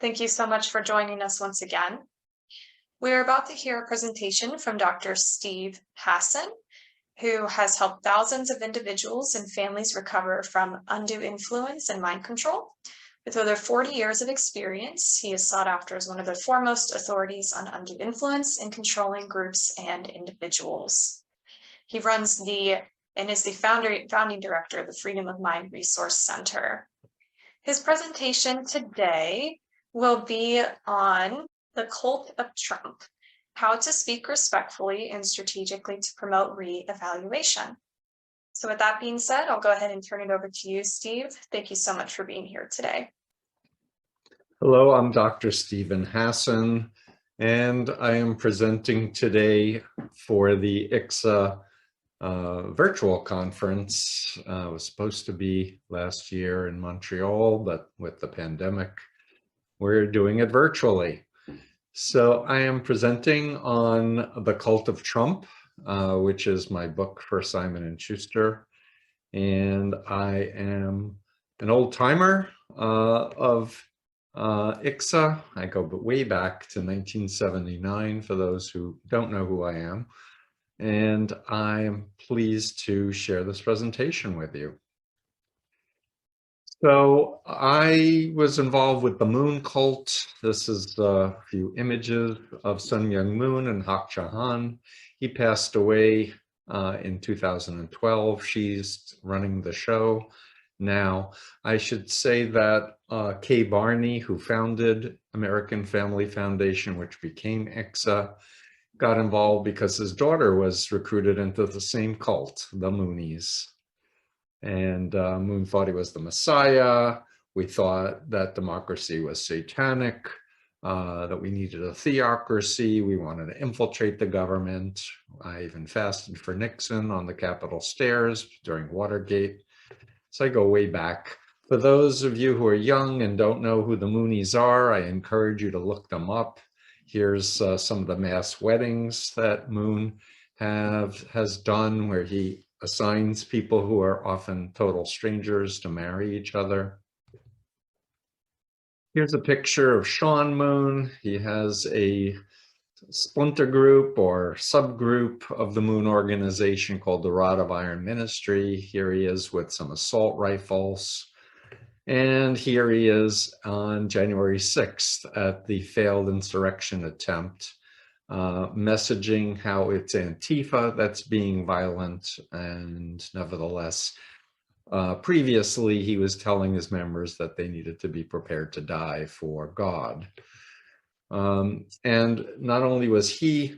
Thank you so much for joining us once again. We're about to hear a presentation from Dr. Steve Hassan, who has helped thousands of individuals and families recover from undue influence and mind control. With over 40 years of experience, he is sought after as one of the foremost authorities on undue influence in controlling groups and individuals. He runs and is the founding director of the Freedom of Mind Resource Center. His presentation today will be on the cult of Trump, how to speak respectfully and strategically to promote re-evaluation. So with that being said, I'll go ahead and turn it over to you, Steve. Thank you so much for being here today. Hello, I'm Dr. Stephen Hassan, and I am presenting today for the ICSA virtual conference. It was supposed to be last year in Montreal, but with the pandemic, we're doing it virtually. So I am presenting on The Cult of Trump, which is my book for Simon and Schuster. And I am an old timer of ICSA. I go way back to 1979 for those who don't know who I am. And I am pleased to share this presentation with you. So I was involved with the moon cult. This is a few images of Sun Myung Moon and Hak Ja-han. He passed away in 2012. She's running the show now. I should say that Kay Barney, who founded American Family Foundation, which became ICSA, got involved because his daughter was recruited into the same cult, the Moonies. And Moon thought he was the Messiah. We thought that democracy was satanic, that we needed a theocracy. We wanted to infiltrate the government. I even fasted for Nixon on the Capitol stairs during Watergate. So I go way back. For those of you who are young and don't know who the Moonies are, I encourage you to look them up. Here's some of the mass weddings that Moon has done, where he assigns people who are often total strangers to marry each other. Here's a picture of Sean Moon. He has a splinter group or subgroup of the Moon organization called the Rod of Iron Ministry. Here he is with some assault rifles. And here he is on January 6th at the failed insurrection attempt, messaging how it's Antifa that's being violent, and nevertheless, previously he was telling his members that they needed to be prepared to die for God. And not only was he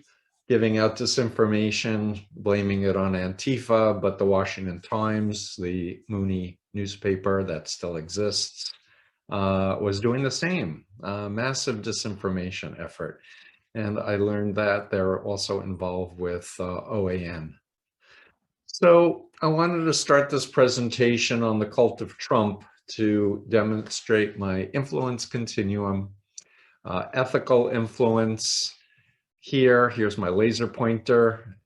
giving out disinformation, blaming it on Antifa, but the Washington Times, the Mooney newspaper that still exists, was doing the same, massive disinformation effort. And I learned that they're also involved with OAN. So I wanted to start this presentation on the cult of Trump to demonstrate my influence continuum, ethical influence. Here's my laser pointer,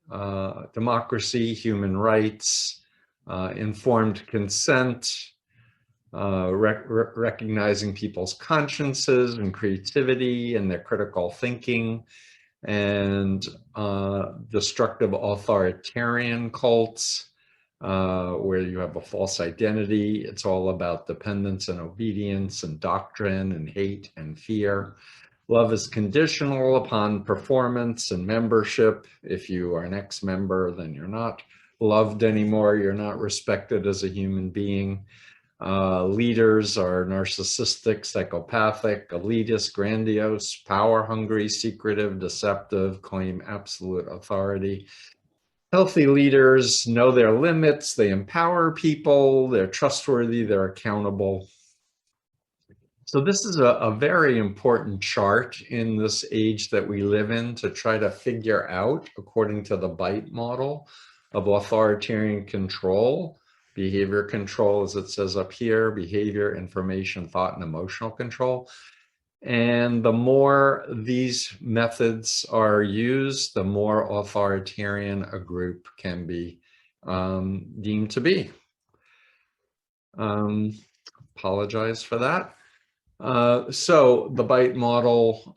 democracy, human rights, informed consent, recognizing people's consciences and creativity and their critical thinking, and destructive authoritarian cults, where you have a false identity. It's all about dependence and obedience and doctrine and hate and fear. Love is conditional upon performance and membership. If you are an ex-member, then you're not loved anymore. You're not respected as a human being. Leaders are narcissistic, psychopathic, elitist, grandiose, power-hungry, secretive, deceptive, claim absolute authority. Healthy leaders know their limits. They empower people. They're trustworthy. They're accountable. So this is a very important chart in this age that we live in to try to figure out, according to the BITE model of authoritarian control, behavior control, as it says up here, behavior, information, thought, and emotional control. And the more these methods are used, the more authoritarian a group can be deemed to be. Apologize for that. So the BITE model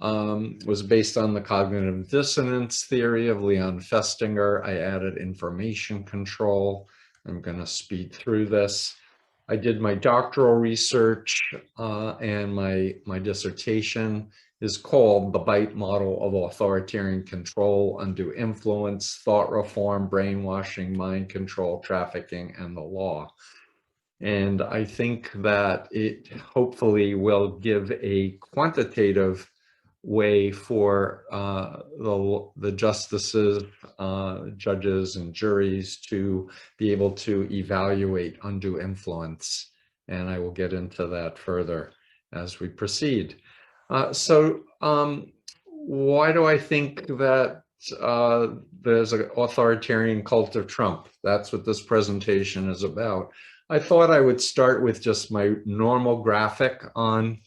was based on the cognitive dissonance theory of Leon Festinger. I added information control. I'm going to speed through this. I did my doctoral research and my dissertation is called The BITE Model of Authoritarian Control, Undue Influence, Thought Reform, Brainwashing, Mind Control, Trafficking, and the Law. And I think that it hopefully will give a quantitative way for the justices, judges, and juries to be able to evaluate undue influence. And I will get into that further as we proceed. So why do I think that there's an authoritarian cult of Trump? That's what this presentation is about. I thought I would start with just my normal graphic on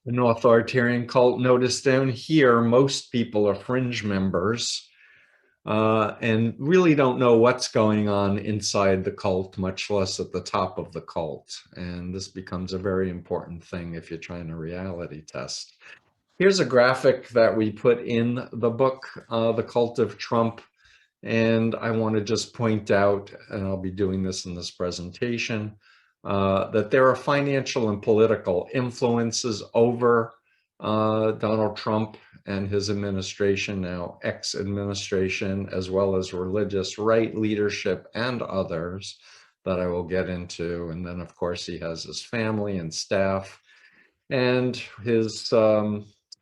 an authoritarian cult. Notice down here, most people are fringe members and really don't know what's going on inside the cult, much less at the top of the cult. And this becomes a very important thing if you're trying to reality test. Here's a graphic that we put in the book, The Cult of Trump. And I want to just point out, and I'll be doing this in this presentation, that there are financial and political influences over Donald Trump and his administration, now ex-administration, as well as religious right leadership and others that I will get into. And then, of course, he has his family and staff and his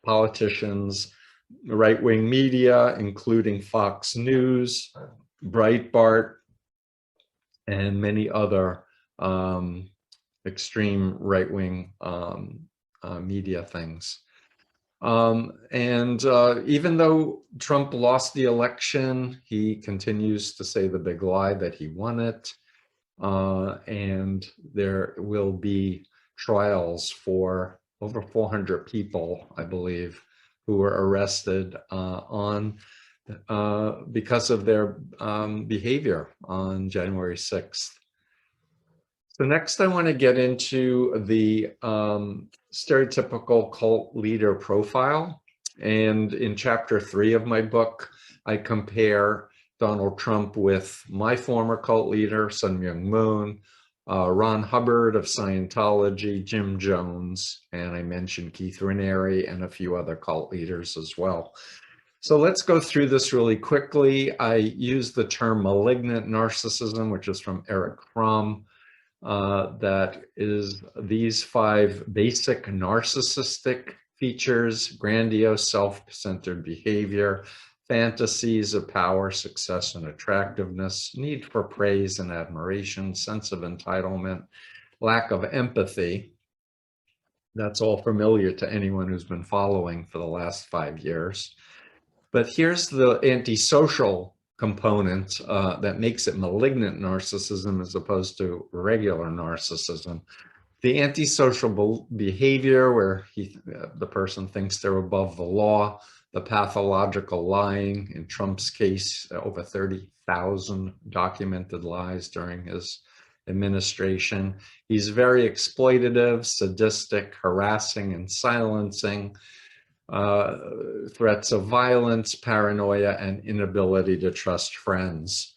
politicians, right-wing media, including Fox News, Breitbart, and many other extreme right-wing media things. Even though Trump lost the election, he continues to say the big lie that he won it. And there will be trials for over 400 people, I believe, who were arrested because of their behavior on January 6th. So next I want to get into the stereotypical cult leader profile. And in chapter 3 of my book, I compare Donald Trump with my former cult leader, Sun Myung Moon, Ron Hubbard of Scientology, Jim Jones, and I mentioned Keith Raniere and a few other cult leaders as well. So let's go through this really quickly. I use the term malignant narcissism, which is from Eric Fromm. That is these 5 basic narcissistic features: grandiose, self-centered behavior, fantasies of power, success, and attractiveness, need for praise and admiration, sense of entitlement, lack of empathy. That's all familiar to anyone who's been following for the last 5 years. But here's the antisocial component that makes it malignant narcissism as opposed to regular narcissism. The antisocial behavior where the person thinks they're above the law, the pathological lying, in Trump's case, over 30,000 documented lies during his administration. He's very exploitative, sadistic, harassing, and silencing. Threats of violence, paranoia, and inability to trust friends.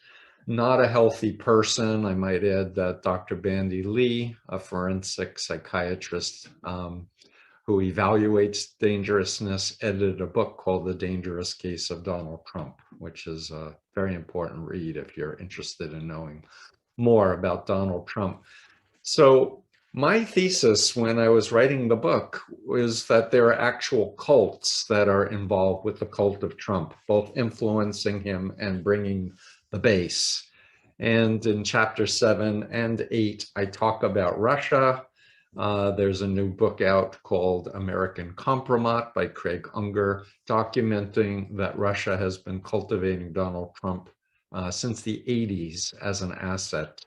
Not a healthy person. I might add that Dr. Bandy Lee, a forensic psychiatrist who evaluates dangerousness, edited a book called The Dangerous Case of Donald Trump, which is a very important read if you're interested in knowing more about Donald Trump. So my thesis when I was writing the book was that there are actual cults that are involved with the cult of Trump, both influencing him and bringing the base. And in chapter 7 and 8, I talk about Russia. There's a new book out called American Compromat by Craig Unger, documenting that Russia has been cultivating Donald Trump since the 80s as an asset.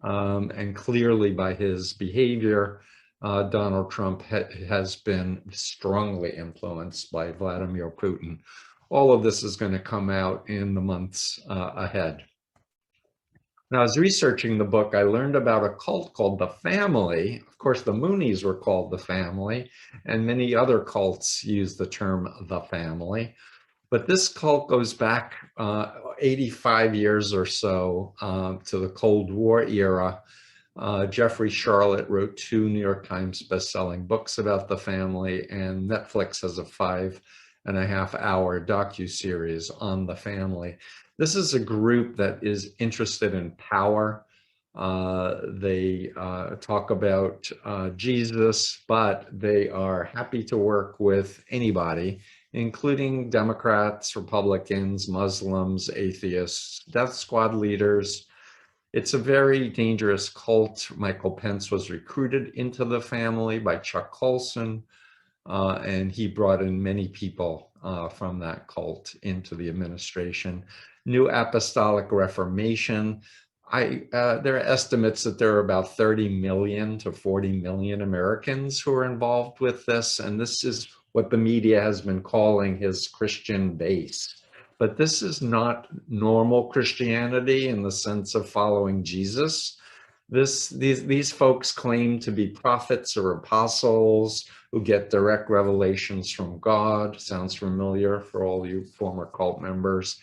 And clearly by his behavior, Donald Trump has been strongly influenced by Vladimir Putin. All of this is going to come out in the months ahead. When I was researching the book, I learned about a cult called the Family. Of course, the Moonies were called the Family, and many other cults use the term the Family. But this cult goes back 85 years or so to the Cold War era. Jeffrey Charlotte wrote 2 New York Times best-selling books about the family, and Netflix has a 5.5-hour docuseries on the family. This is a group that is interested in power. They talk about Jesus, but they are happy to work with anybody, including Democrats, Republicans, Muslims, atheists, death squad leaders. It's a very dangerous cult. Michael Pence was recruited into the family by Chuck Colson, and he brought in many people from that cult into the administration. New Apostolic Reformation. There are estimates that there are about 30 million to 40 million Americans who are involved with this, and this is what the media has been calling his Christian base. But this is not normal Christianity in the sense of following Jesus. These folks claim to be prophets or apostles who get direct revelations from God. Sounds familiar for all you former cult members,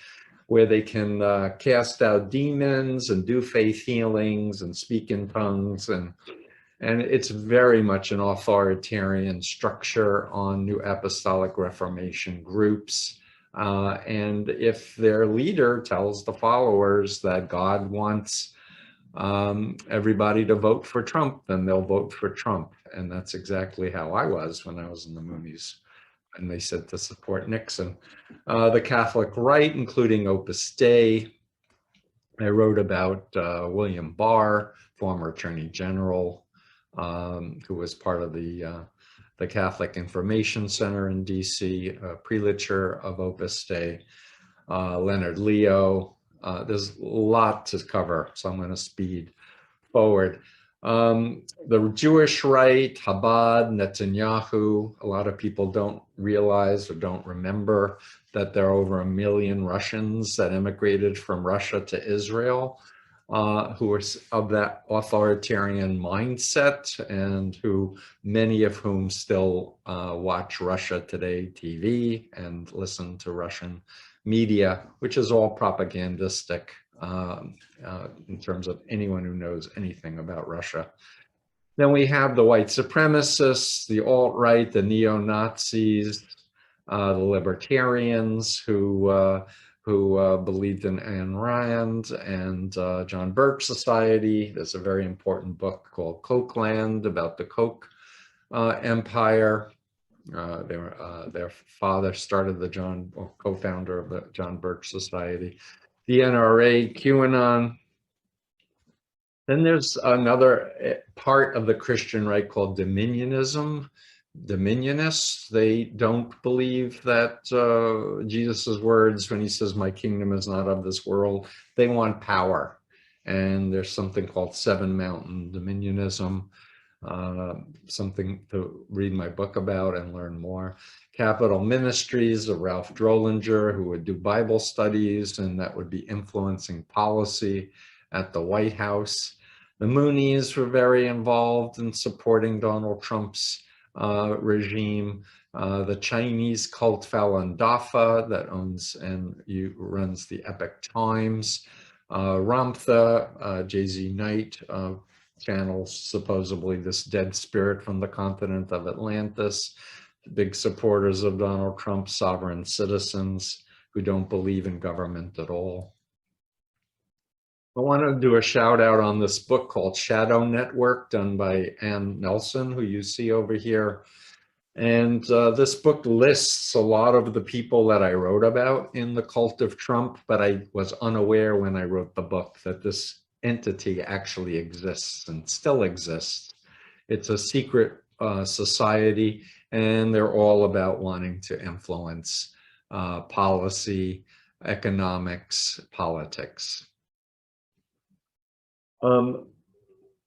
where they can cast out demons and do faith healings and speak in tongues. And it's very much an authoritarian structure on New Apostolic Reformation groups. And if their leader tells the followers that God wants everybody to vote for Trump, then they'll vote for Trump. And that's exactly how I was when I was in the Moonies. And they said to support Nixon. The Catholic right, including Opus Dei. I wrote about William Barr, former Attorney General, who was part of the Catholic Information Center in DC, prelature of Opus Dei. Leonard Leo. There's a lot to cover, so I'm going to speed forward. The Jewish right, Hubbard, Netanyahu. A lot of people don't realize or don't remember that there are over 1 million Russians that immigrated from Russia to Israel, who are of that authoritarian mindset, and who many of whom still watch Russia Today TV and listen to Russian media, which is all propagandistic in terms of anyone who knows anything about Russia. Then we have the white supremacists, the alt-right, the neo-Nazis, the libertarians who believed in Ayn Rand and John Birch Society. There's a very important book called Cokeland about the Koch empire. Their father started co-founder of the John Birch Society. The NRA, QAnon. Then there's another part of the Christian right called Dominionism. Dominionists, they don't believe that Jesus's words when he says, "My kingdom is not of this world." They want power. And there's something called Seven Mountain Dominionism, something to read my book about and learn more. Capital Ministries of Ralph Drollinger, who would do Bible studies, and that would be influencing policy at the White House. The Moonies were very involved in supporting Donald Trump's regime. The Chinese cult Falun Dafa that owns and runs the Epoch Times. Ramtha, Jay-Z Knight, channels supposedly this dead spirit from the continent of Atlantis. Big supporters of Donald Trump, sovereign citizens who don't believe in government at all. I want to do a shout out on this book called Shadow Network, done by Ann Nelson, who you see over here. And this book lists a lot of the people that I wrote about in the cult of Trump, but I was unaware when I wrote the book that this entity actually exists and still exists. It's a secret society, and they're all about wanting to influence policy, economics, politics.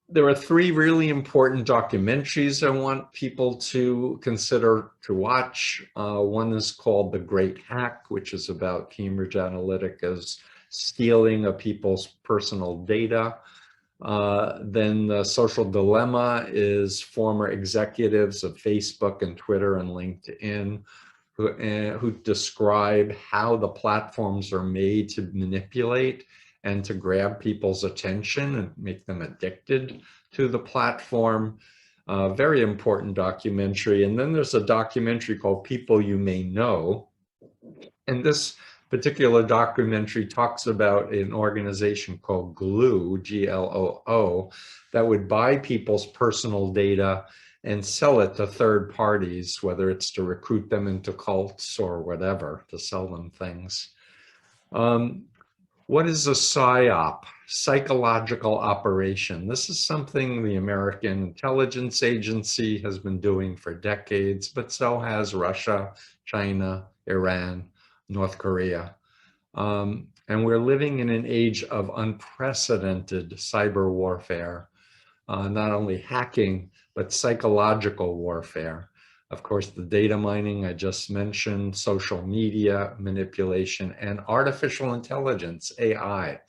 There are 3 really important documentaries I want people to consider to watch. One is called The Great Hack, which is about Cambridge Analytica's stealing of people's personal data. Then the social dilemma is former executives of Facebook and Twitter and LinkedIn who describe how the platforms are made to manipulate and to grab people's attention and make them addicted to the platform. Very important documentary. And then there's a documentary called People You May Know. And this particular documentary talks about an organization called Gloo, Gloo, that would buy people's personal data and sell it to third parties, whether it's to recruit them into cults or whatever, to sell them things. What is a PSYOP? Psychological operation. This is something the American intelligence agency has been doing for decades, but so has Russia, China, Iran, North Korea. And we're living in an age of unprecedented cyber warfare, not only hacking, but psychological warfare. Of course, the data mining I just mentioned, social media manipulation, and artificial intelligence, AI,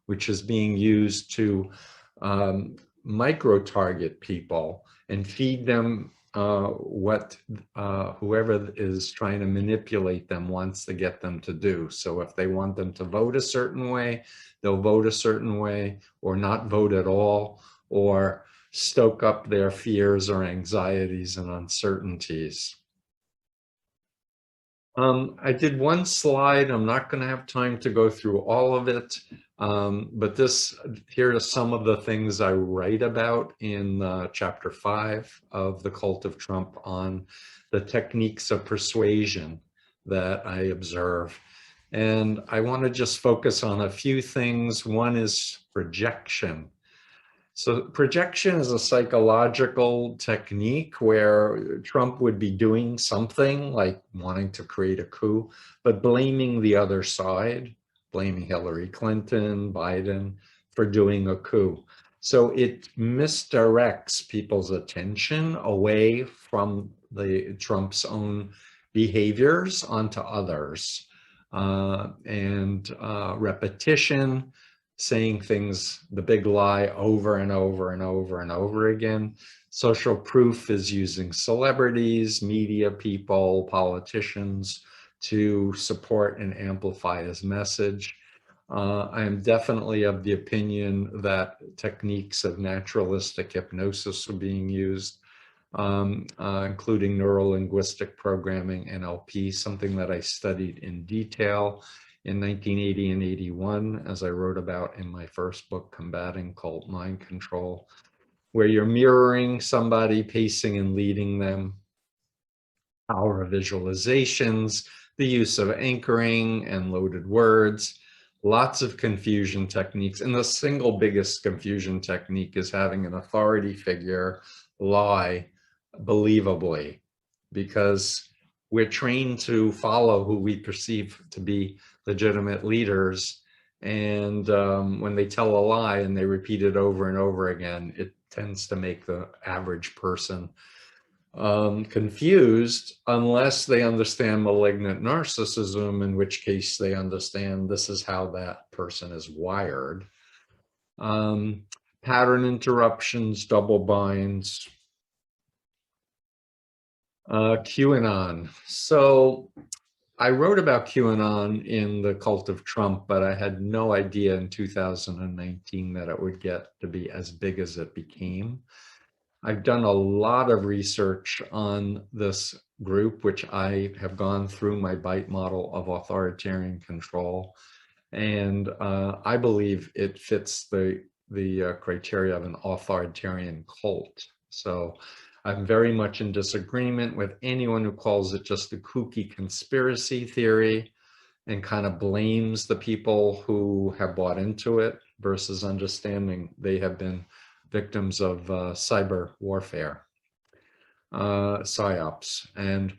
which is being used to micro-target people and feed them what whoever is trying to manipulate them wants to get them to do. So if they want them to vote a certain way, they'll vote a certain way, or not vote at all, or stoke up their fears or anxieties and uncertainties. I did one slide. I'm not going to have time to go through all of it, but here are some of the things I write about in chapter 5 of The Cult of Trump on the techniques of persuasion that I observe. And I want to just focus on a few things. One is projection. So projection is a psychological technique where Trump would be doing something like wanting to create a coup, but blaming the other side, blaming Hillary Clinton, Biden for doing a coup. So it misdirects people's attention away from Trump's own behaviors onto others. Repetition, saying things, the big lie, over and over and over and over again. Social proof is using celebrities, media people, politicians to support and amplify his message. I am definitely of the opinion that techniques of naturalistic hypnosis are being used, including neuro-linguistic programming, NLP, something that I studied in detail in 1980 and 81, as I wrote about in my first book, Combating Cult Mind Control, where you're mirroring somebody, pacing and leading them, power of visualizations, the use of anchoring and loaded words, lots of confusion techniques. And the single biggest confusion technique is having an authority figure lie believably, because we're trained to follow who we perceive to be legitimate leaders. And when they tell a lie and they repeat it over and over again, it tends to make the average person confused, unless they understand malignant narcissism, in which case they understand this is how that person is wired. Pattern interruptions, double binds. QAnon. So I wrote about QAnon in The Cult of Trump, but I had no idea in 2019 that it would get to be as big as it became. I've done a lot of research on this group, which I have gone through my BITE model of authoritarian control. And I believe it fits the criteria of an authoritarian cult. So I'm very much in disagreement with anyone who calls it just a kooky conspiracy theory and kind of blames the people who have bought into it, versus understanding they have been victims of cyber warfare, PSYOPs. And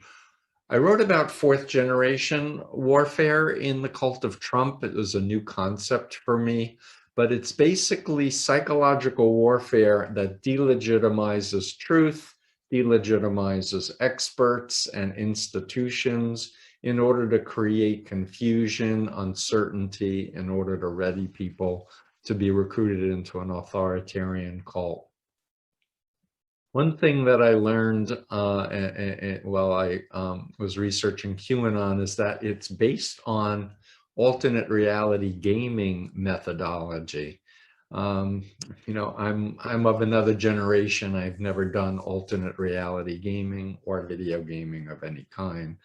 I wrote about fourth generation warfare in The Cult of Trump. It was a new concept for me, but it's basically psychological warfare that delegitimizes truth, delegitimizes experts and institutions, in order to create confusion, uncertainty, in order to ready people to be recruited into an authoritarian cult. One thing that I learned while I was researching QAnon is that it's based on alternate reality gaming methodology. You know, I'm of another generation. I've never done alternate reality gaming or video gaming of any kind.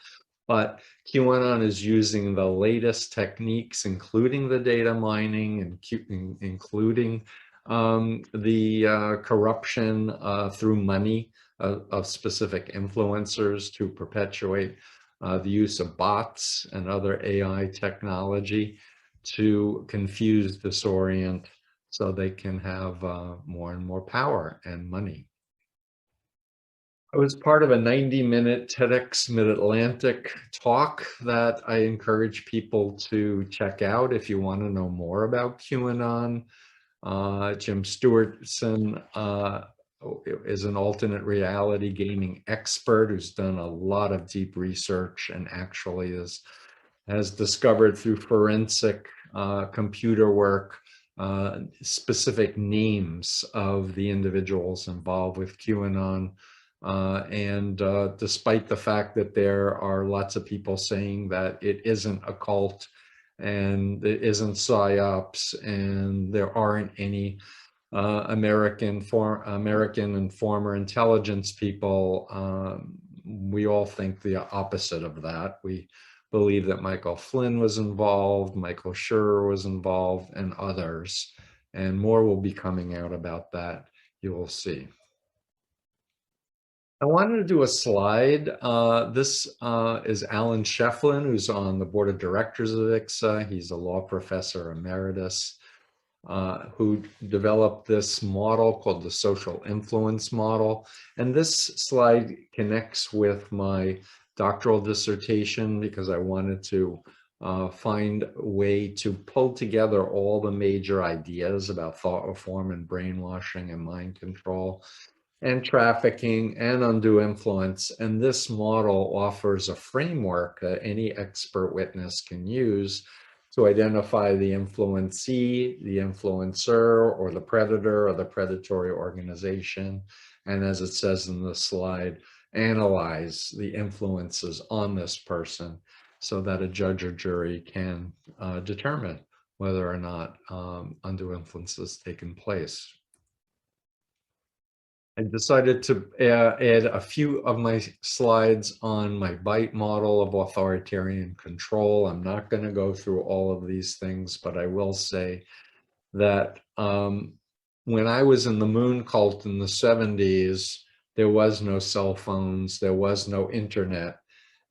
But QAnon is using the latest techniques, including the data mining and including the corruption through money of specific influencers to perpetuate the use of bots and other AI technology to confuse, disorient, so they can have more and more power and money. I was part of a 90-minute TEDx Mid-Atlantic talk that I encourage people to check out if you want to know more about QAnon. Jim Stewartson is an alternate reality gaming expert who's done a lot of deep research and actually has discovered through forensic computer work specific names of the individuals involved with QAnon. Despite the fact that there are lots of people saying that it isn't a cult and it isn't psyops and there aren't any American and former intelligence people, we all think the opposite of that. We believe that Michael Flynn was involved, Michael Schur was involved, and others. And more will be coming out about that, you will see. I wanted to do a slide. This is Alan Shefflin, who's on the board of directors of ICSA. He's a law professor emeritus who developed this model called the social influence model. And this slide connects with my doctoral dissertation because I wanted to find a way to pull together all the major ideas about thought reform and brainwashing and mind control and trafficking and undue influence. And this model offers a framework that any expert witness can use to identify the influencee, the influencer, or the predator or the predatory organization. And as it says in the slide, analyze the influences on this person so that a judge or jury can determine whether or not undue influence has taken place. I decided to add a few of my slides on my BITE model of authoritarian control. I'm not going to go through all of these things, but I will say that when I was in the moon cult in the 70s, there was no cell phones, there was no internet.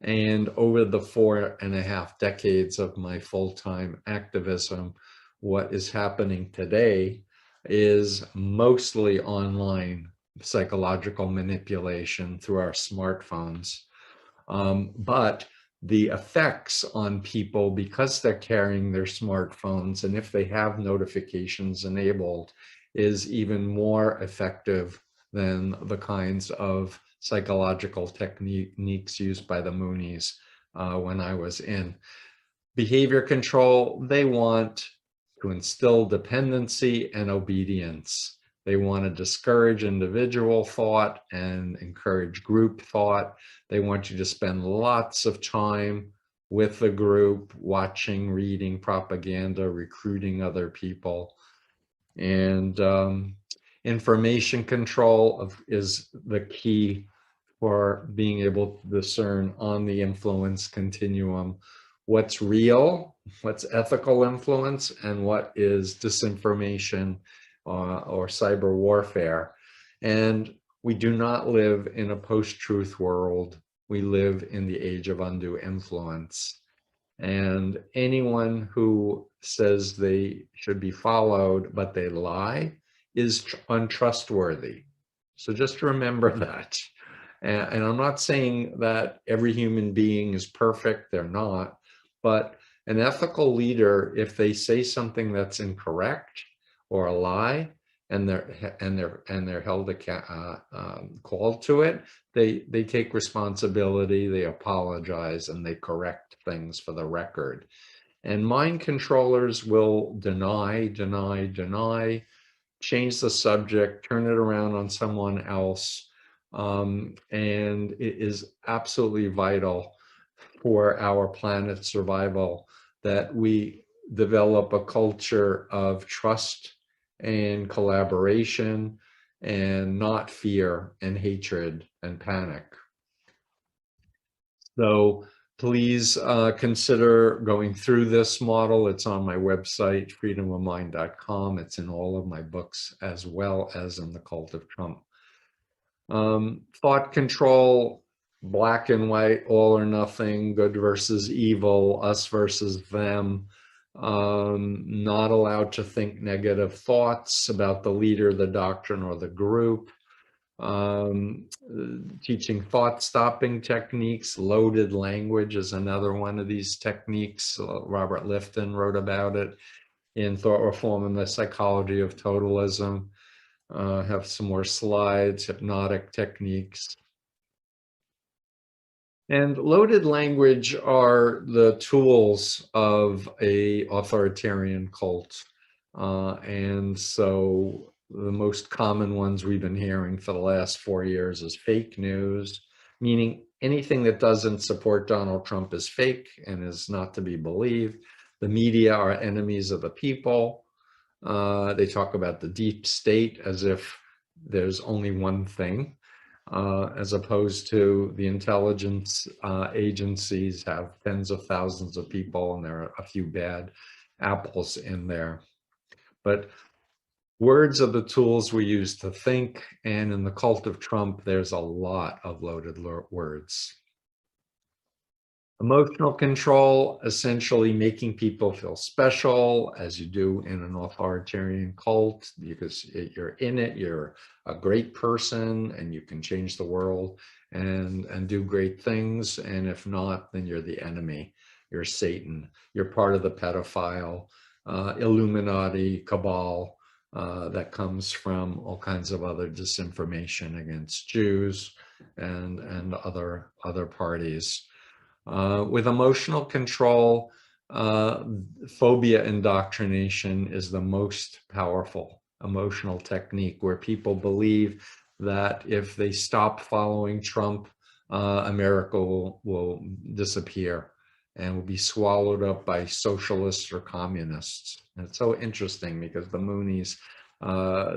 And over the 4.5 decades of my full-time activism, what is happening today is mostly online psychological manipulation through our smartphones. But the effects on people, because they're carrying their smartphones, and if they have notifications enabled, is even more effective than the kinds of psychological techniques used by the Moonies when I was in. Behavior control, they want to instill dependency and obedience. They want to discourage individual thought and encourage group thought. They want you to spend lots of time with the group, watching, reading propaganda, recruiting other people. And information control is the key for being able to discern on the influence continuum what's real, what's ethical influence, and what is disinformation or cyber warfare. And we do not live in a post-truth world. We live in the age of undue influence. And anyone who says they should be followed, but they lie, is untrustworthy. So just remember that. And I'm not saying that every human being is perfect, they're not, but an ethical leader, if they say something that's incorrect or a lie, and they're held called to it, they take responsibility, they apologize, and they correct things for the record. And mind controllers will deny, change the subject, turn it around on someone else. And it is absolutely vital for our planet's survival that we develop a culture of trust and collaboration and not fear and hatred and panic. So please consider going through this model. It's on my website, freedomofmind.com. It's in all of my books, as well as in The Cult of Trump. Thought control, black and white, all or nothing, good versus evil, us versus them. Not allowed to think negative thoughts about the leader, the doctrine, or the group. Teaching thought-stopping techniques. Loaded language is another one of these techniques. Robert Lifton wrote about it in Thought Reform and the Psychology of Totalism. Have some more slides. Hypnotic techniques. And loaded language are the tools of an authoritarian cult. And so the most common ones we've been hearing for the last 4 years is fake news, meaning anything that doesn't support Donald Trump is fake and is not to be believed. The media are enemies of the people. They talk about the deep state as if there's only one thing, as opposed to the intelligence agencies have tens of thousands of people, and there are a few bad apples in there. But words are the tools we use to think, and in the cult of Trump, there's a lot of loaded words. Emotional control, essentially making people feel special, as you do in an authoritarian cult, because you're in it, you're a great person, and you can change the world and do great things. And if not, then you're the enemy. You're Satan. You're part of the pedophile, Illuminati, cabal that comes from all kinds of other disinformation against Jews and other parties. With emotional control, phobia indoctrination is the most powerful emotional technique, where people believe that if they stop following Trump, America will disappear and will be swallowed up by socialists or communists. And it's so interesting because the Moonies,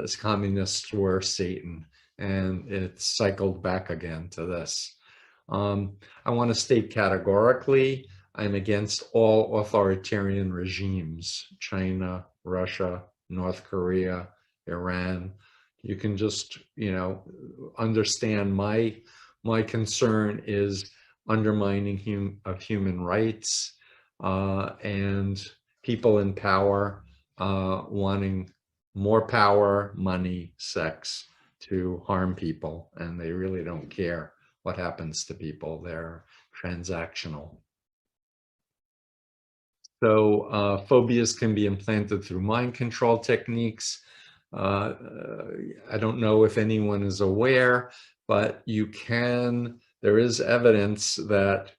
as communists, were Satan, and it's cycled back again to this. I want to state categorically, I'm against all authoritarian regimes, China, Russia, North Korea, Iran. You can just, understand my concern is undermining of human rights and people in power wanting more power, money, sex to harm people, and they really don't care what happens to people. They're transactional. So phobias can be implanted through mind control techniques. I don't know if anyone is aware, but there is evidence that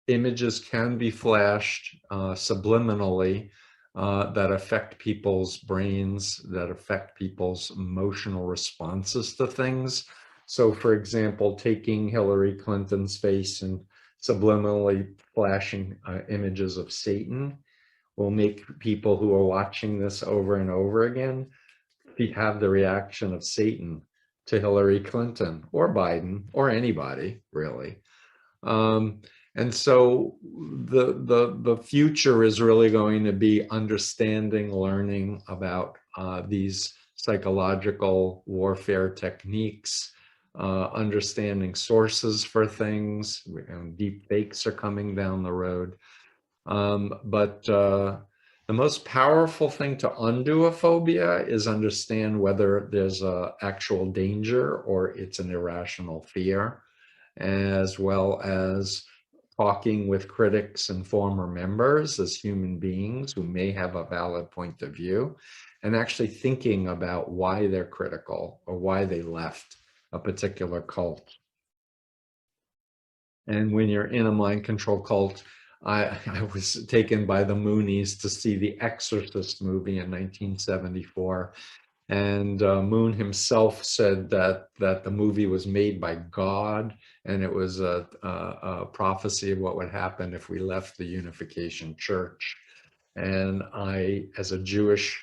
images can be flashed subliminally that affect people's brains, that affect people's emotional responses to things. So, for example, taking Hillary Clinton's face and subliminally flashing images of Satan will make people who are watching this over and over again have the reaction of Satan to Hillary Clinton or Biden or anybody, really. And so the future is really going to be understanding, learning about these psychological warfare techniques, understanding sources for things. Deep fakes are coming down the road. But the most powerful thing to undo a phobia is understand whether there's an actual danger or it's an irrational fear, as well as talking with critics and former members as human beings who may have a valid point of view, and actually thinking about why they're critical or why they left a particular cult. And when you're in a mind control cult, I was taken by the Moonies to see the Exorcist movie in 1974. And Moon himself said that the movie was made by God, and it was a prophecy of what would happen if we left the Unification Church. And I, as a Jewish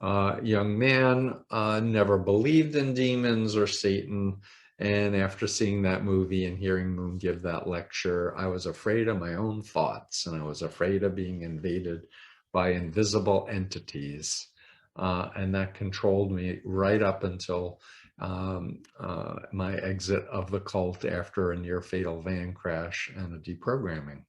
young man, never believed in demons or Satan. And after seeing that movie and hearing Moon give that lecture, I was afraid of my own thoughts, and I was afraid of being invaded by invisible entities. And that controlled me right up until my exit of the cult after a near fatal van crash and a deprogramming.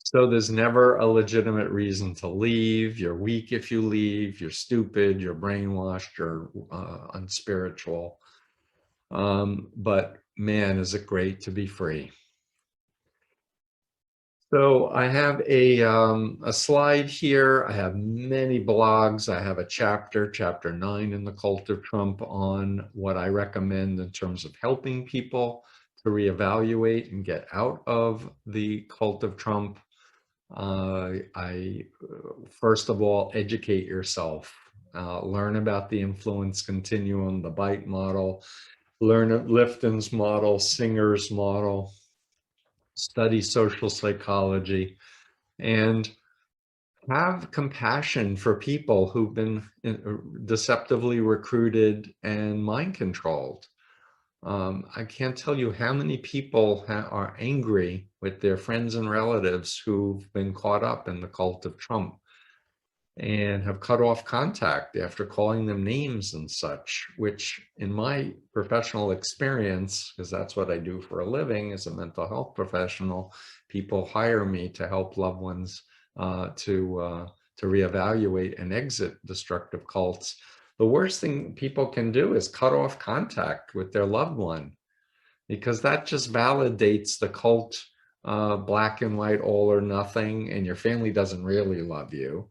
So there's never a legitimate reason to leave. You're weak if you leave. You're stupid. You're brainwashed. You're unspiritual. But man, is it great to be free. So I have a slide here. I have many blogs. I have a chapter 9 in the Cult of Trump, on what I recommend in terms of helping people to reevaluate and get out of the Cult of Trump. First of all, educate yourself. Learn about the influence continuum, the bite model, learn Lifton's model, Singer's model, study social psychology, and have compassion for people who've been deceptively recruited and mind controlled. I can't tell you how many people are angry with their friends and relatives who've been caught up in the cult of Trump and have cut off contact after calling them names and such, which in my professional experience, because that's what I do for a living as a mental health professional, people hire me to help loved ones to reevaluate and exit destructive cults. The worst thing people can do is cut off contact with their loved one, because that just validates the cult black and white, all or nothing, and your family doesn't really love you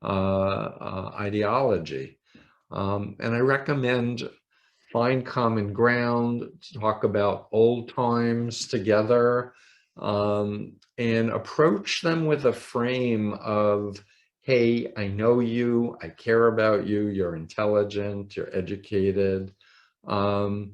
ideology. And I recommend find common ground, talk about old times together, and approach them with a frame of, hey, I know you, I care about you, you're intelligent, you're educated. I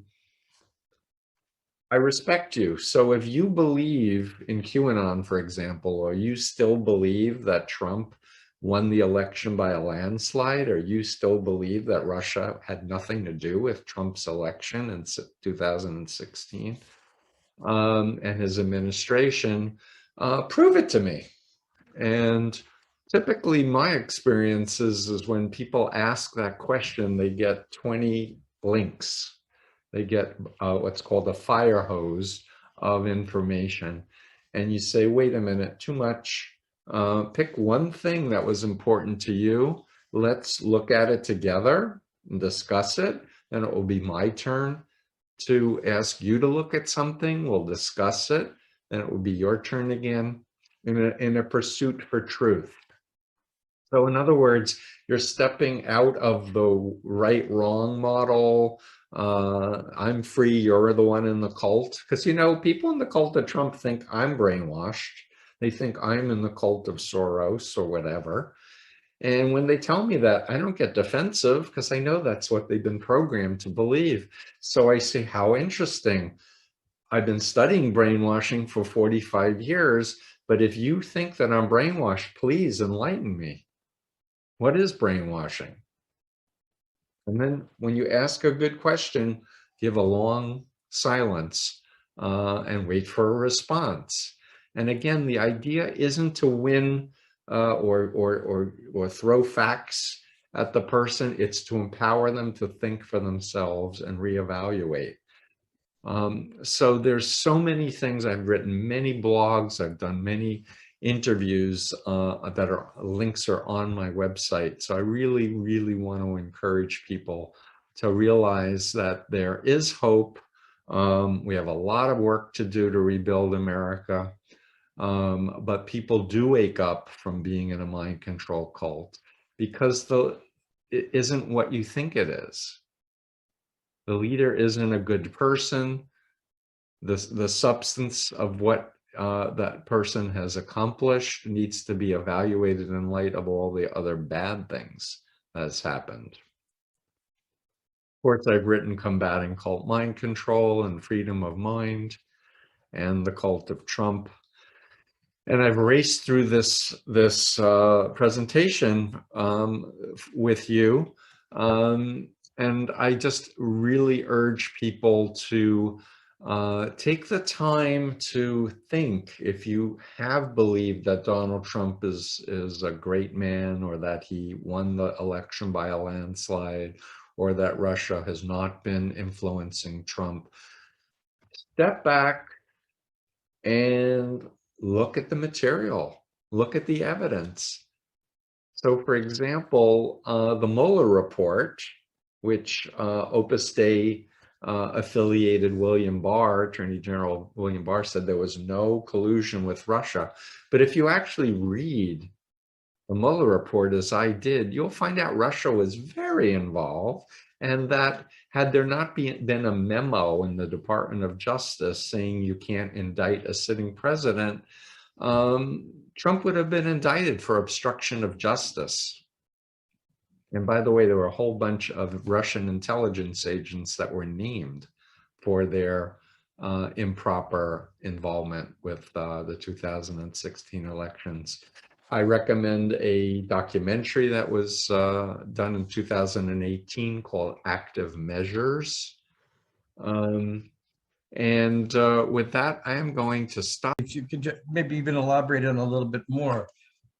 respect you. So if you believe in QAnon, for example, or you still believe that Trump won the election by a landslide, or you still believe that Russia had nothing to do with Trump's election in 2016 and his administration, prove it to me. And typically my experience is when people ask that question, they get 20 links. They get what's called a fire hose of information. And you say, wait a minute, too much. Pick one thing that was important to you. Let's look at it together and discuss it. Then it will be my turn to ask you to look at something. We'll discuss it. Then it will be your turn again in a pursuit for truth. So in other words, you're stepping out of the right-wrong model. I'm free, you're the one in the cult. Because, you know, people in the cult of Trump think I'm brainwashed. They think I'm in the cult of Soros or whatever. And when they tell me that, I don't get defensive, because I know that's what they've been programmed to believe. So I say, how interesting. I've been studying brainwashing for 45 years, but if you think that I'm brainwashed, please enlighten me. What is brainwashing? And then when you ask a good question, give a long silence and wait for a response. And again, the idea isn't to win or throw facts at the person. It's to empower them to think for themselves and reevaluate. So there's so many things. I've written many blogs. I've done many interviews that are links are on my website. So I really, really want to encourage people to realize that there is hope. We have a lot of work to do to rebuild America, but people do wake up from being in a mind control cult. because it isn't what you think it is. The leader isn't a good person. The substance of what that person has accomplished needs to be evaluated in light of all the other bad things that's happened. Of course, I've written Combating Cult Mind Control and Freedom of Mind and The Cult of Trump. And I've raced through this presentation with you. And I just really urge people to take the time to think. If you have believed that Donald Trump is a great man, or that he won the election by a landslide, or that Russia has not been influencing Trump, step back and look at the material, look at the evidence. So, for example, the Mueller report, which Opus Dei affiliated William Barr, Attorney General William Barr, said there was no collusion with Russia. But if you actually read the Mueller report, as I did, you'll find out Russia was very involved, and that had there not been a memo in the Department of Justice saying you can't indict a sitting president, Trump would have been indicted for obstruction of justice. And by the way, there were a whole bunch of Russian intelligence agents that were named for their improper involvement with the 2016 elections. I recommend a documentary that was done in 2018 called Active Measures. And with that, I am going to stop. If you could maybe even elaborate on a little bit more.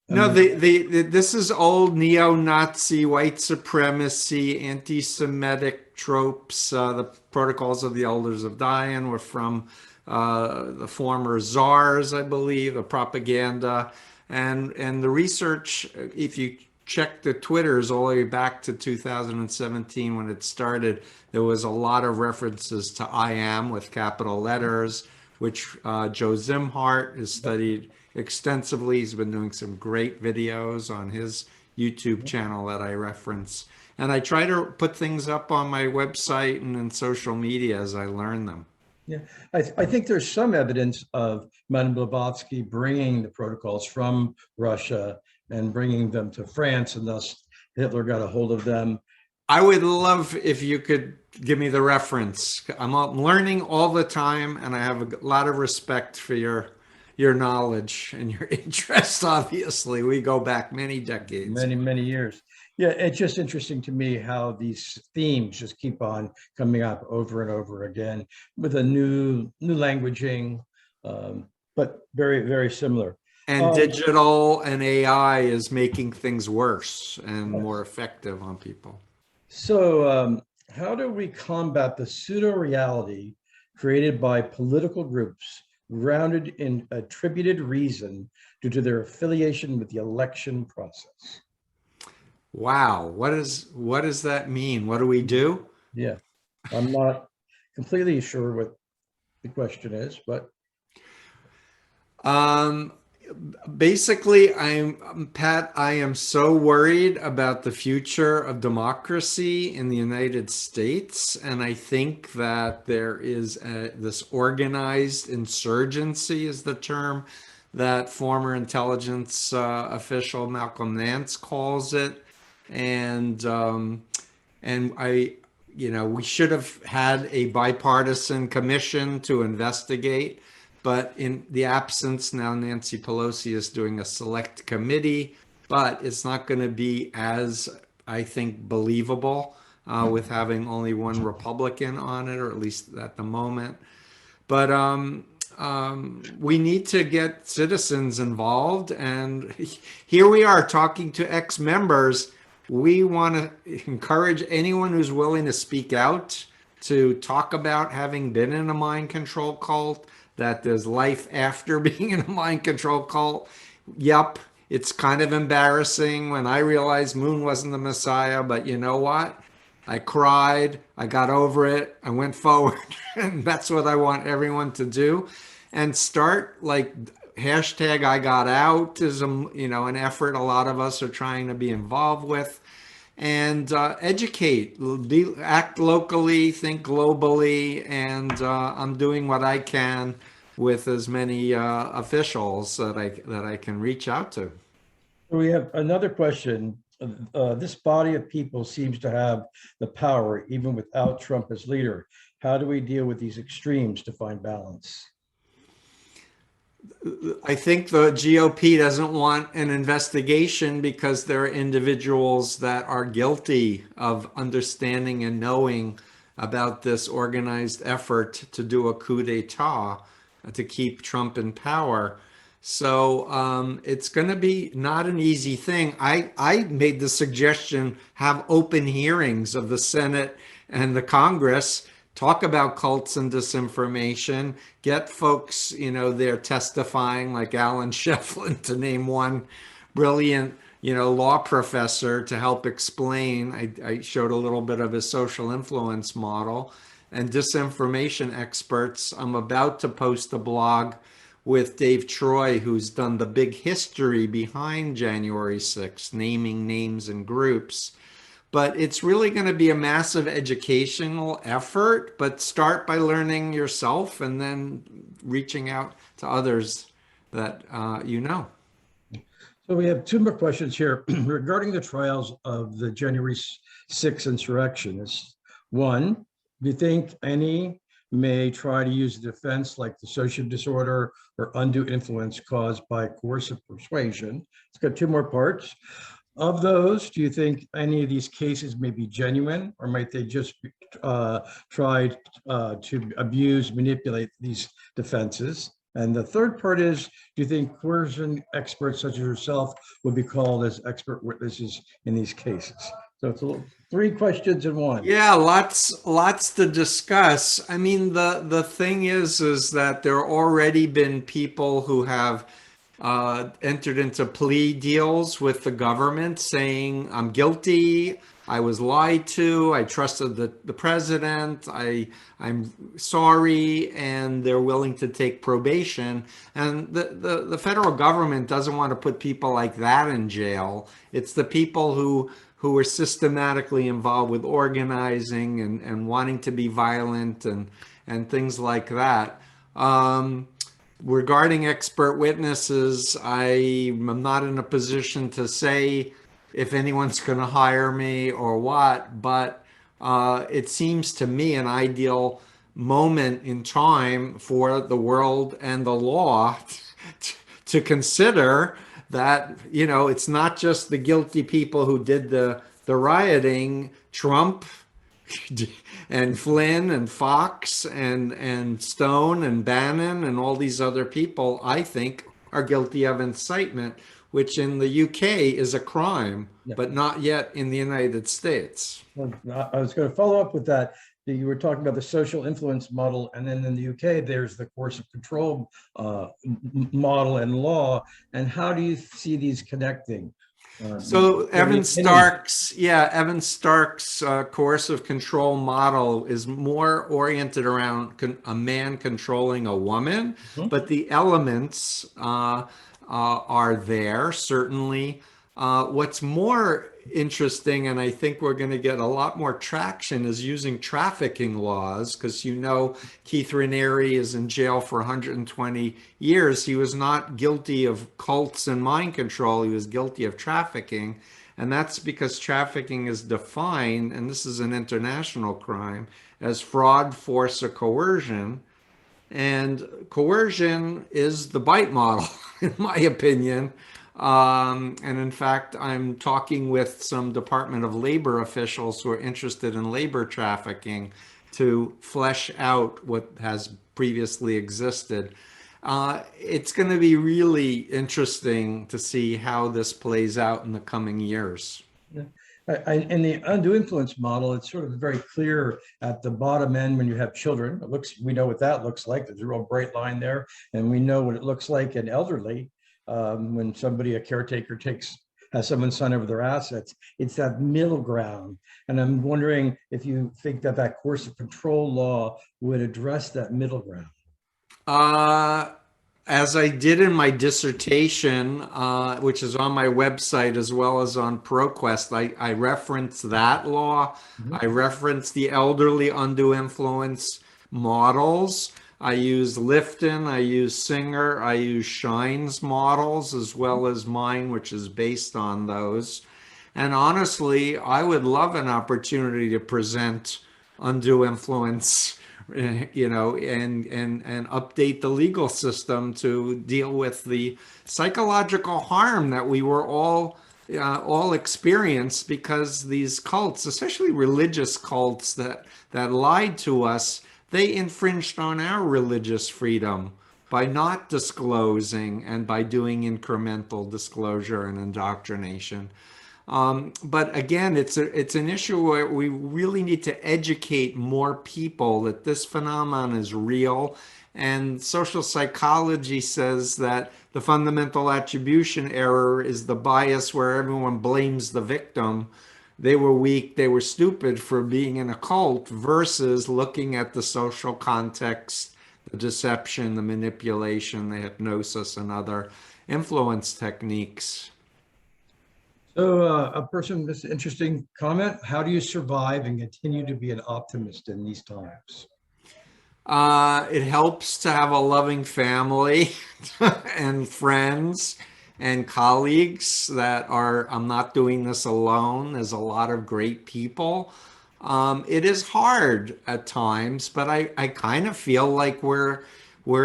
No, this is old neo-Nazi, white supremacy, anti-Semitic tropes. The Protocols of the Elders of Zion were from the former czars, I believe, the propaganda. And the research, if you check the Twitters all the way back to 2017 when it started, there was a lot of references to I am with capital letters, which Joe Zimhart has studied extensively. He's been doing some great videos on his YouTube channel that I reference. And I try to put things up on my website and in social media as I learn them. Yeah, I think there's some evidence of Madame Blavatsky bringing the protocols from Russia and bringing them to France, and thus Hitler got a hold of them. I would love if you could give me the reference. I'm learning all the time, and I have a lot of respect for your knowledge and your interest. Obviously, we go back many decades, many years. Yeah, it's just interesting to me how these themes just keep on coming up over and over again with a new languaging, but very similar. And digital and AI is making things worse and more effective on people. So how do we combat the pseudo-reality created by political groups grounded in attributed reason due to their affiliation with the election process? Wow, what does that mean? What do we do? Yeah, I'm not completely sure what the question is, but basically, Pat, I am so worried about the future of democracy in the United States, and I think that there is this organized insurgency, is the term that former intelligence official Malcolm Nance calls it. And we should have had a bipartisan commission to investigate, but in the absence, now Nancy Pelosi is doing a select committee, but it's not going to be as, I think, believable with having only one Republican on it, or at least at the moment. But we need to get citizens involved, and here we are talking to ex-members. We want to encourage anyone who's willing to speak out, to talk about having been in a mind control cult, that there's life after being in a mind control cult. Yep, it's kind of embarrassing when I realized Moon wasn't the Messiah, but you know what? I cried, I got over it, I went forward, and that's what I want everyone to do. And start like hashtag I got out is an effort a lot of us are trying to be involved with. And educate, act locally, think globally, and I'm doing what I can with as many officials that I can reach out to. We have another question. This body of people seems to have the power even without Trump as leader. How do we deal with these extremes to find balance? I think the GOP doesn't want an investigation because there are individuals that are guilty of understanding and knowing about this organized effort to do a coup d'etat to keep Trump in power. So it's going to be not an easy thing. I made the suggestion, have open hearings of the Senate and the Congress, talk about cults and disinformation, get folks, they're testifying like Alan Shefflin, to name one brilliant, law professor, to help explain. I showed a little bit of his social influence model, and disinformation experts. I'm about to post a blog with Dave Troy, who's done the big history behind January 6th, naming names and groups. But it's really going to be a massive educational effort, but start by learning yourself and then reaching out to others that you know. So we have two more questions here regarding the trials of the January 6th insurrectionists. One, do you think any may try to use the defense like dissociative disorder or undue influence caused by coercive persuasion? It's got two more parts. Of those, do you think any of these cases may be genuine, or might they just try to abuse, manipulate these defenses? And the third part is, do you think coercion experts such as yourself would be called as expert witnesses in these cases? So it's three questions in one. Yeah, lots to discuss. I mean, the thing is that there have already been people who have entered into plea deals with the government saying, I'm guilty, I was lied to, I trusted the president, I'm sorry, and they're willing to take probation. And the federal government doesn't want to put people like that in jail. It's the people who are systematically involved with organizing and wanting to be violent and things like that. Regarding expert witnesses, I am not in a position to say if anyone's going to hire me or what, but it seems to me an ideal moment in time for the world and the law to consider that, it's not just the guilty people who did the rioting. Trump and Flynn and Fox and Stone and Bannon and all these other people, I think, are guilty of incitement, which in the UK is a crime, but not yet in the United States. Well, I was going to follow up with that. You were talking about the social influence model, and then in the UK, there's the coercive control model and law. And how do you see these connecting? So Evan Stark's coercive control model is more oriented around a man controlling a woman, but the elements are there, certainly. What's more interesting, and I think we're going to get a lot more traction, is using trafficking laws, because Keith Raniere is in jail for 120 years. He was not guilty of cults and mind control. He was guilty of trafficking. And that's because trafficking is defined, and this is an international crime, as fraud, force, or coercion. And coercion is the bite model, in my opinion. And in fact, I'm talking with some Department of Labor officials who are interested in labor trafficking to flesh out what has previously existed. It's going to be really interesting to see how this plays out in the coming years. In the undue influence model, it's sort of very clear at the bottom end when you have children. We know what that looks like. There's a real bright line there, and we know what it looks like in elderly. When a caretaker has someone sign over their assets, it's that middle ground. And I'm wondering if you think that coercive control law would address that middle ground. as I did in my dissertation, which is on my website as well as on ProQuest, I reference that law. Mhm. I reference the elderly undue influence models. I use Lifton, I use Singer, I use Shine's models as well as mine, which is based on those. And honestly, I would love an opportunity to present undue influence, and update the legal system to deal with the psychological harm that we were all experienced because these cults, especially religious cults that lied to us, they infringed on our religious freedom by not disclosing and by doing incremental disclosure and indoctrination. But again, it's an issue where we really need to educate more people that this phenomenon is real. And social psychology says that the fundamental attribution error is the bias where everyone blames the victim. They were weak, they were stupid for being in a cult, versus looking at the social context, the deception, the manipulation, the hypnosis, and other influence techniques. So a person, this interesting comment, how do you survive and continue to be an optimist in these times? It helps to have a loving family and friends and colleagues that are, I'm not doing this alone. There's a lot of great people. It is hard at times, but I kind of feel like we're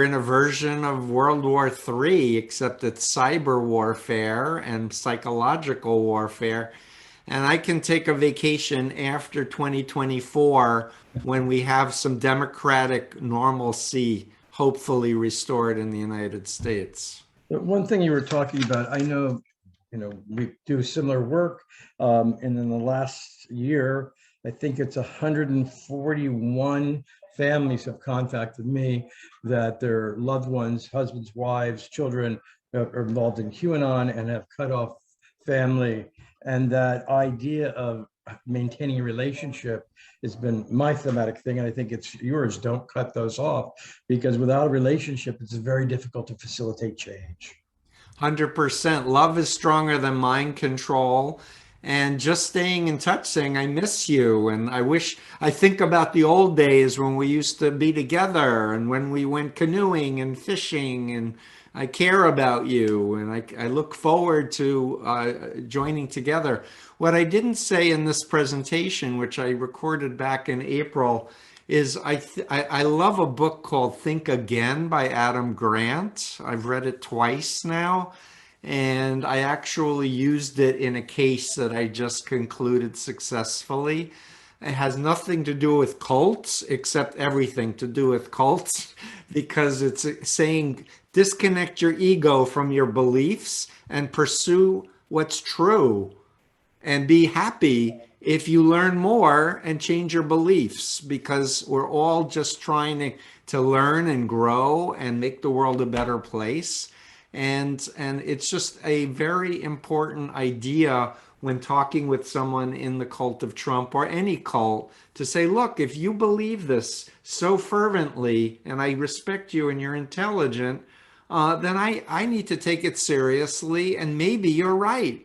in a version of World War III, except it's cyber warfare and psychological warfare. And I can take a vacation after 2024 when we have some democratic normalcy hopefully restored in the United States. But one thing you were talking about, I know, we do similar work, and in the last year, I think it's 141 families have contacted me that their loved ones, husbands, wives, children are involved in QAnon and have cut off family. And that idea of maintaining a relationship has been my thematic thing. And I think it's yours. Don't cut those off, because without a relationship, it's very difficult to facilitate change. 100%. Love is stronger than mind control. And just staying in touch, saying, I miss you. And I think about the old days when we used to be together and when we went canoeing and fishing. And I care about you. And I look forward to joining together. What I didn't say in this presentation, which I recorded back in April, is I love a book called Think Again by Adam Grant. I've read it twice now, and I actually used it in a case that I just concluded successfully. It has nothing to do with cults, except everything to do with cults, because it's saying disconnect your ego from your beliefs and pursue what's true and be happy if you learn more and change your beliefs, because we're all just trying to learn and grow and make the world a better place. And it's just a very important idea when talking with someone in the cult of Trump or any cult to say, look, if you believe this so fervently and I respect you and you're intelligent, then I need to take it seriously, and maybe you're right.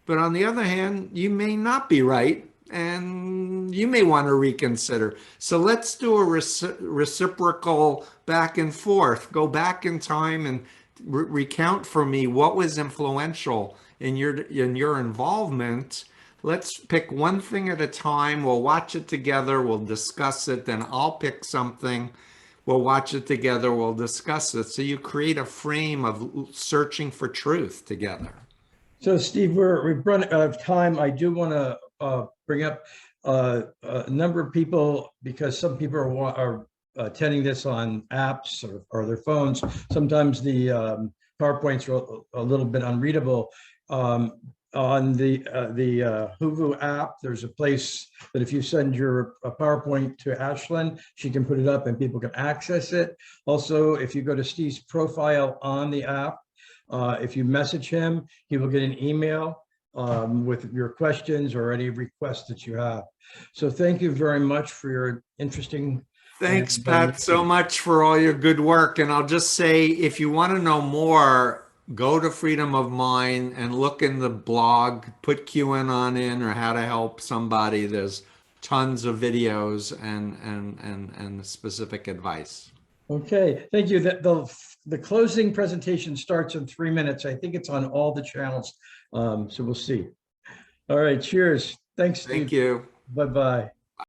But on the other hand, you may not be right, and you may want to reconsider. So let's do a reciprocal back and forth. Go back in time and recount for me what was influential in your involvement. Let's pick one thing at a time. We'll watch it together. We'll discuss it. Then I'll pick something. We'll watch it together. We'll discuss it. So you create a frame of searching for truth together. So, Steve, we've run out of time. I do want to bring up a number of people, because some people are attending this on apps or their phones. Sometimes the PowerPoints are a little bit unreadable. On the Huvu app, there's a place that if you send your PowerPoint to Ashlyn, she can put it up and people can access it. Also, if you go to Steve's profile on the app, if you message him, he will get an email with your questions or any requests that you have. So thank you very much for your interesting Thanks, And, Pat, so much for all your good work. And I'll just say, if you want to know more, go to Freedom of Mind and look in the blog, put QAnon in or how to help somebody. There's tons of videos and specific advice. Okay, thank you. The closing presentation starts in 3 minutes. I think it's on all the channels. So we'll see. All right, cheers. Thanks, Steve. Thank you. Bye-bye.